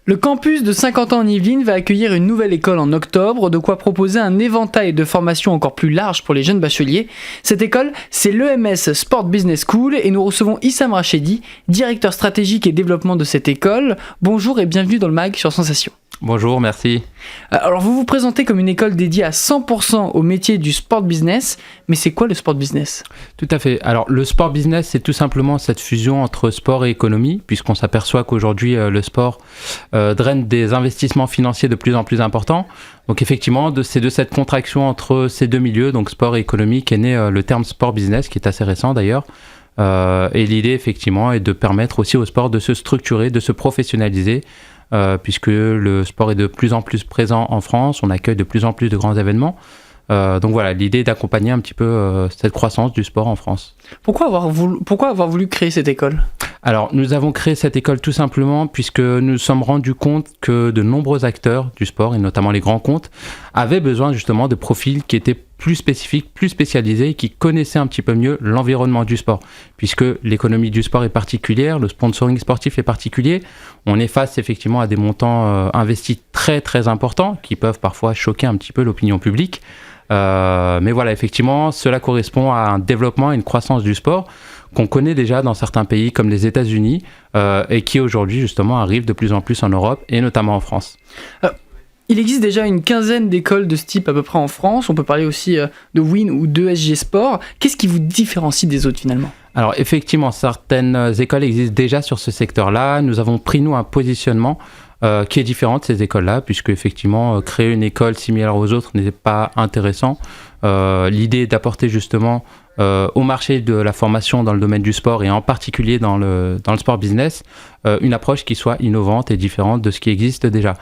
Le campus de 50 ans en Yvelines va accueillir une nouvelle école en octobre, de quoi proposer un éventail de formations encore plus large pour les jeunes bacheliers. Cette école, c'est l'EMS Sport Business School et nous recevons Issam Rachedi, directeur stratégique et développement de cette école. Bonjour et bienvenue dans le MAG sur Sensation. Bonjour, merci. Alors vous vous présentez comme une école dédiée à 100% au métier du sport business, mais c'est quoi le sport business ? Tout à fait. Alors le sport business, c'est tout simplement cette fusion entre sport et économie, puisqu'on s'aperçoit qu'aujourd'hui le sport draine des investissements financiers de plus en plus importants. Donc effectivement, c'est de cette contraction entre ces deux milieux, donc sport et économie, qu'est né le terme sport business, qui est assez récent d'ailleurs. Et l'idée effectivement est de permettre aussi au sport de se structurer, de se professionnaliser, puisque le sport est de plus en plus présent en France, on accueille de plus en plus de grands événements. Donc voilà, l'idée est d'accompagner un petit peu cette croissance du sport en France. Pourquoi avoir voulu créer cette école ? Alors, nous avons créé cette école tout simplement puisque nous nous sommes rendus compte que de nombreux acteurs du sport, et notamment les grands comptes, avaient besoin justement de profils qui étaient plus spécifiques, plus spécialisés, et qui connaissaient un petit peu mieux l'environnement du sport. Puisque l'économie du sport est particulière, le sponsoring sportif est particulier, on est face effectivement à des montants investis très très importants qui peuvent parfois choquer un petit peu l'opinion publique. Mais voilà, effectivement, cela correspond à un développement et une croissance du sport qu'on connaît déjà dans certains pays comme les États-Unis et qui aujourd'hui justement arrive de plus en plus en Europe et notamment en France. Il existe déjà une quinzaine d'écoles de ce type à peu près en France. On peut parler aussi de Win ou d'ESG Sport. Qu'est-ce qui vous différencie des autres finalement ? Alors effectivement, certaines écoles existent déjà sur ce secteur-là. Nous avons pris nous un positionnement qui est différent de ces écoles-là, puisque effectivement créer une école similaire aux autres n'était pas intéressant. L'idée est d'apporter justement au marché de la formation dans le domaine du sport et en particulier dans le sport business une approche qui soit innovante et différente de ce qui existe déjà.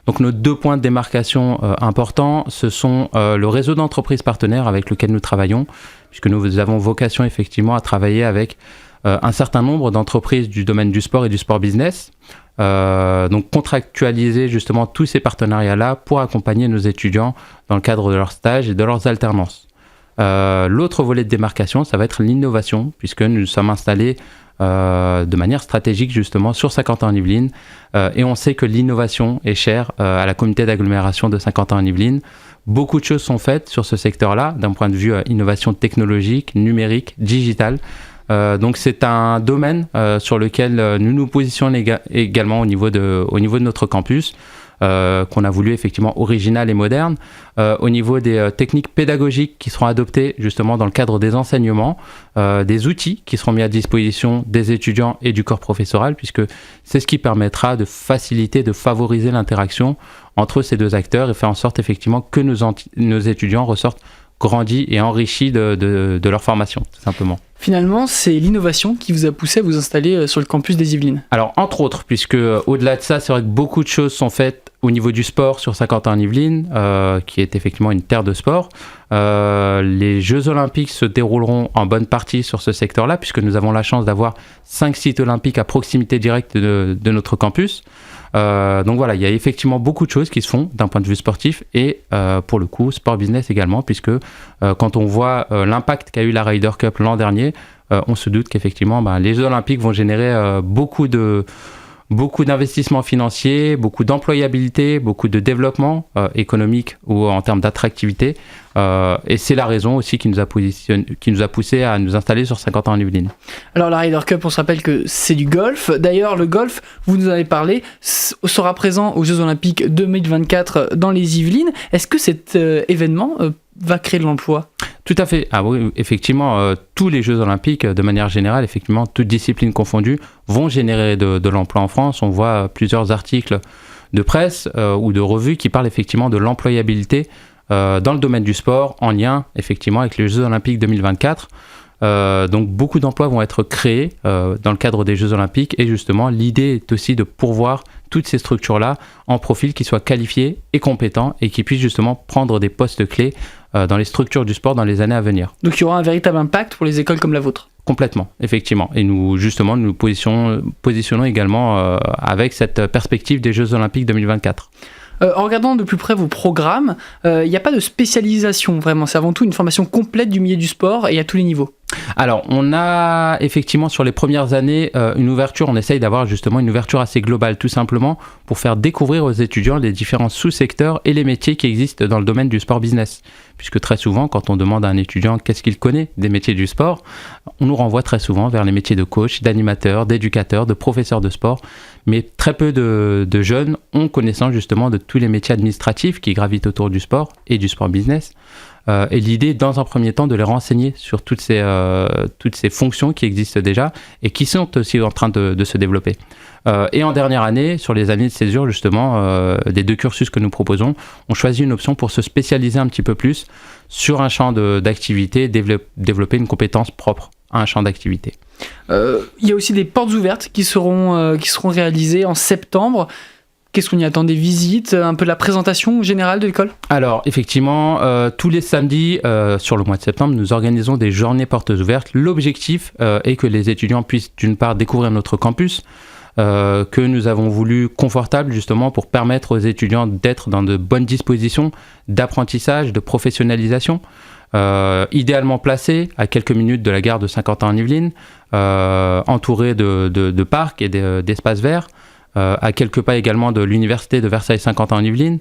Donc nos deux points de démarcation importants, ce sont le réseau d'entreprises partenaires avec lequel nous travaillons, puisque nous avons vocation effectivement à travailler avec un certain nombre d'entreprises du domaine du sport et du sport business. Donc contractualiser justement tous ces partenariats-là pour accompagner nos étudiants dans le cadre de leurs stages et de leurs alternances. L'autre volet de démarcation, ça va être l'innovation, puisque nous sommes installés de manière stratégique justement sur Saint-Quentin-en-Yvelines et on sait que l'innovation est chère à la communauté d'agglomération de Saint-Quentin-en-Yvelines. Beaucoup de choses sont faites sur ce secteur-là d'un point de vue innovation technologique, numérique, digitale. Donc c'est un domaine sur lequel nous nous positionnons également au niveau de notre campus, qu'on a voulu effectivement original et moderne, au niveau des techniques pédagogiques qui seront adoptées justement dans le cadre des enseignements, des outils qui seront mis à disposition des étudiants et du corps professoral, puisque c'est ce qui permettra de faciliter, de favoriser l'interaction entre ces deux acteurs et faire en sorte effectivement que nos étudiants ressortent grandis et enrichis de leur formation, tout simplement. Finalement, c'est l'innovation qui vous a poussé à vous installer sur le campus des Yvelines. Alors, entre autres, puisque au-delà de ça, c'est vrai que beaucoup de choses sont faites au niveau du sport sur Saint-Quentin-en-Yvelines, qui est effectivement une terre de sport. Les Jeux Olympiques se dérouleront en bonne partie sur ce secteur-là, puisque nous avons la chance d'avoir 5 sites olympiques à proximité directe de notre campus. Donc voilà, il y a effectivement beaucoup de choses qui se font d'un point de vue sportif et pour le coup sport business également, puisque quand on voit l'impact qu'a eu la Ryder Cup l'an dernier, on se doute qu'effectivement les Jeux Olympiques vont générer beaucoup d'investissements financiers, beaucoup d'employabilité, beaucoup de développement économique ou en termes d'attractivité. Et c'est la raison aussi qui nous a poussé à nous installer sur Saint-Quentin-en-Yvelines. Alors la Ryder Cup, on se rappelle que c'est du golf. D'ailleurs, le golf, vous nous en avez parlé, sera présent aux Jeux Olympiques 2024 dans les Yvelines. Est-ce que cet événement va créer de l'emploi ? Tout à fait. Ah oui, effectivement, tous les Jeux Olympiques, de manière générale, effectivement, toutes disciplines confondues, vont générer de l'emploi en France. On voit plusieurs articles de presse ou de revues qui parlent effectivement de l'employabilité dans le domaine du sport, en lien effectivement avec les Jeux Olympiques 2024. Donc beaucoup d'emplois vont être créés dans le cadre des Jeux Olympiques et justement l'idée est aussi de pourvoir toutes ces structures-là en profils qui soient qualifiés et compétents et qui puissent justement prendre des postes clés dans les structures du sport dans les années à venir. Donc il y aura un véritable impact pour les écoles comme la vôtre ? Complètement, effectivement. Et nous positionnons également avec cette perspective des Jeux Olympiques 2024. En regardant de plus près vos programmes, il n'y a pas de spécialisation vraiment, c'est avant tout une formation complète du milieu du sport et à tous les niveaux. Alors, on a effectivement sur les premières années une ouverture, on essaye d'avoir justement une ouverture assez globale, tout simplement pour faire découvrir aux étudiants les différents sous-secteurs et les métiers qui existent dans le domaine du sport business. Puisque très souvent, quand on demande à un étudiant qu'est-ce qu'il connaît des métiers du sport, on nous renvoie très souvent vers les métiers de coach, d'animateur, d'éducateur, de professeur de sport. Mais très peu de jeunes ont connaissance justement de tous les métiers administratifs qui gravitent autour du sport et du sport business. Et l'idée, dans un premier temps, de les renseigner sur toutes ces fonctions qui existent déjà et qui sont aussi en train de se développer. Et en dernière année, sur les années de césure, justement, des 2 cursus que nous proposons, on choisit une option pour se spécialiser un petit peu plus sur un champ d'activité, développer une compétence propre à un champ d'activité. Il y a aussi des portes ouvertes qui seront réalisées en septembre. Qu'est-ce qu'on y attend? Des visites, un peu de la présentation générale de l'école? Alors, effectivement, tous les samedis sur le mois de septembre, nous organisons des journées portes ouvertes. L'objectif est que les étudiants puissent d'une part découvrir notre campus, que nous avons voulu confortable justement pour permettre aux étudiants d'être dans de bonnes dispositions d'apprentissage, de professionnalisation, idéalement placés à quelques minutes de la gare de Saint-Quentin-en-Yvelines, entourés de parcs et d'espaces verts, à quelques pas également de l'université de Versailles-Saint-Quentin-en-Yvelines.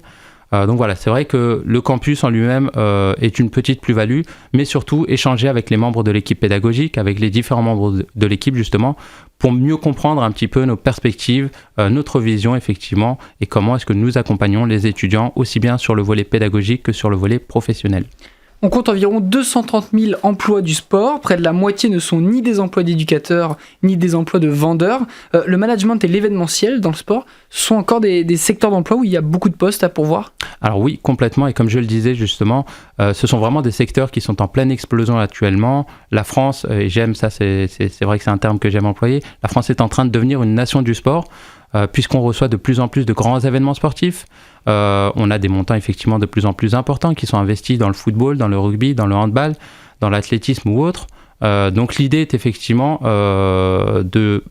Donc voilà, c'est vrai que le campus en lui-même est une petite plus-value, mais surtout échanger avec les membres de l'équipe pédagogique, avec les différents membres de l'équipe justement, pour mieux comprendre un petit peu nos perspectives, notre vision effectivement, et comment est-ce que nous accompagnons les étudiants aussi bien sur le volet pédagogique que sur le volet professionnel. On compte environ 230 000 emplois du sport. Près de la moitié ne sont ni des emplois d'éducateurs, ni des emplois de vendeurs. Le management et l'événementiel dans le sport sont encore des secteurs d'emploi où il y a beaucoup de postes à pourvoir. Alors oui, complètement. Et comme je le disais justement, ce sont vraiment des secteurs qui sont en pleine explosion actuellement. La France, et j'aime ça, c'est vrai que c'est un terme que j'aime employer, la France est en train de devenir une nation du sport. Puisqu'on reçoit de plus en plus de grands événements sportifs. On a des montants effectivement de plus en plus importants qui sont investis dans le football, dans le rugby, dans le handball, dans l'athlétisme ou autre. Donc l'idée est effectivement de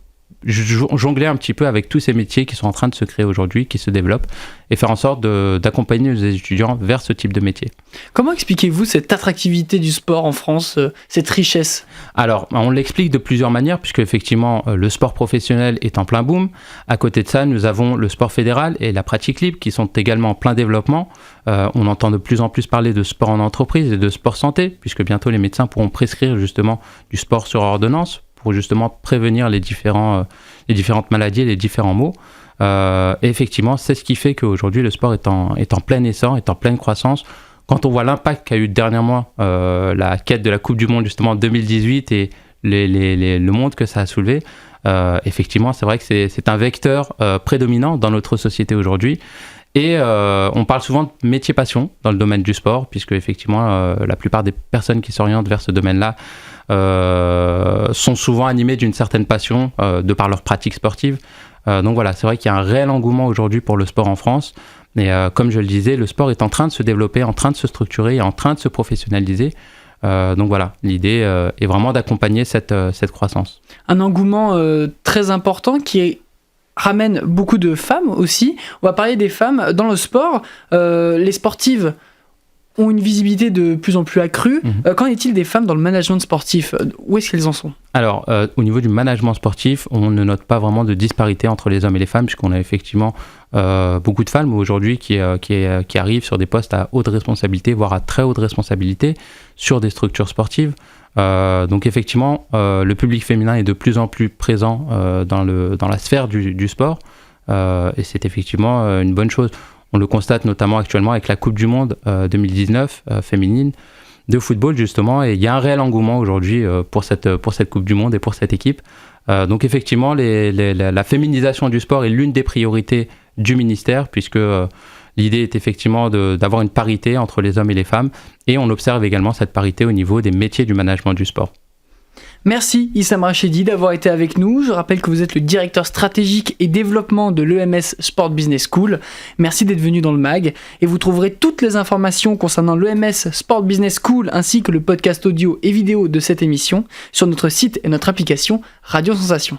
jongler un petit peu avec tous ces métiers qui sont en train de se créer aujourd'hui, qui se développent, et faire en sorte d'accompagner les étudiants vers ce type de métier. Comment expliquez-vous cette attractivité du sport en France, cette richesse? Alors, on l'explique de plusieurs manières, puisque effectivement, le sport professionnel est en plein boom. À côté de ça, nous avons le sport fédéral et la pratique libre qui sont également en plein développement. On entend de plus en plus parler de sport en entreprise et de sport santé, puisque bientôt les médecins pourront prescrire justement du sport sur ordonnance pour justement prévenir les différentes maladies et les différents maux. Et effectivement, c'est ce qui fait qu'aujourd'hui, le sport est en plein essor, est en pleine croissance. Quand on voit l'impact qu'a eu dernièrement la quête de la Coupe du Monde justement en 2018 et le monde que ça a soulevé, effectivement, c'est vrai que c'est un vecteur prédominant dans notre société aujourd'hui. Et on parle souvent de métier-passion dans le domaine du sport, puisque effectivement, la plupart des personnes qui s'orientent vers ce domaine-là sont souvent animées d'une certaine passion de par leur pratique sportive. Donc voilà, c'est vrai qu'il y a un réel engouement aujourd'hui pour le sport en France. Et comme je le disais, le sport est en train de se développer, en train de se structurer et en train de se professionnaliser. Donc voilà, l'idée est vraiment d'accompagner cette croissance. Un engouement très important qui ramène beaucoup de femmes aussi. On va parler des femmes dans le sport. Les sportives ont une visibilité de plus en plus accrue. Qu'en est-il des femmes dans le management sportif? Où est-ce qu'elles en sont? Alors, au niveau du management sportif, on ne note pas vraiment de disparité entre les hommes et les femmes, puisqu'on a effectivement beaucoup de femmes aujourd'hui qui arrivent sur des postes à haute responsabilité, voire à très haute responsabilité, sur des structures sportives. Donc effectivement, le public féminin est de plus en plus présent dans la sphère du sport, et c'est effectivement une bonne chose. On le constate notamment actuellement avec la Coupe du Monde 2019 féminine de football justement, et il y a un réel engouement aujourd'hui pour cette Coupe du Monde et pour cette équipe. Donc effectivement, la féminisation du sport est l'une des priorités du ministère, puisque l'idée est effectivement d'avoir une parité entre les hommes et les femmes, et on observe également cette parité au niveau des métiers du management du sport. Merci Issam Rachedi d'avoir été avec nous. Je rappelle que vous êtes le directeur stratégique et développement de l'EMS Sport Business School. Merci d'être venu dans le MAG, et vous trouverez toutes les informations concernant l'EMS Sport Business School ainsi que le podcast audio et vidéo de cette émission sur notre site et notre application Radio Sensation.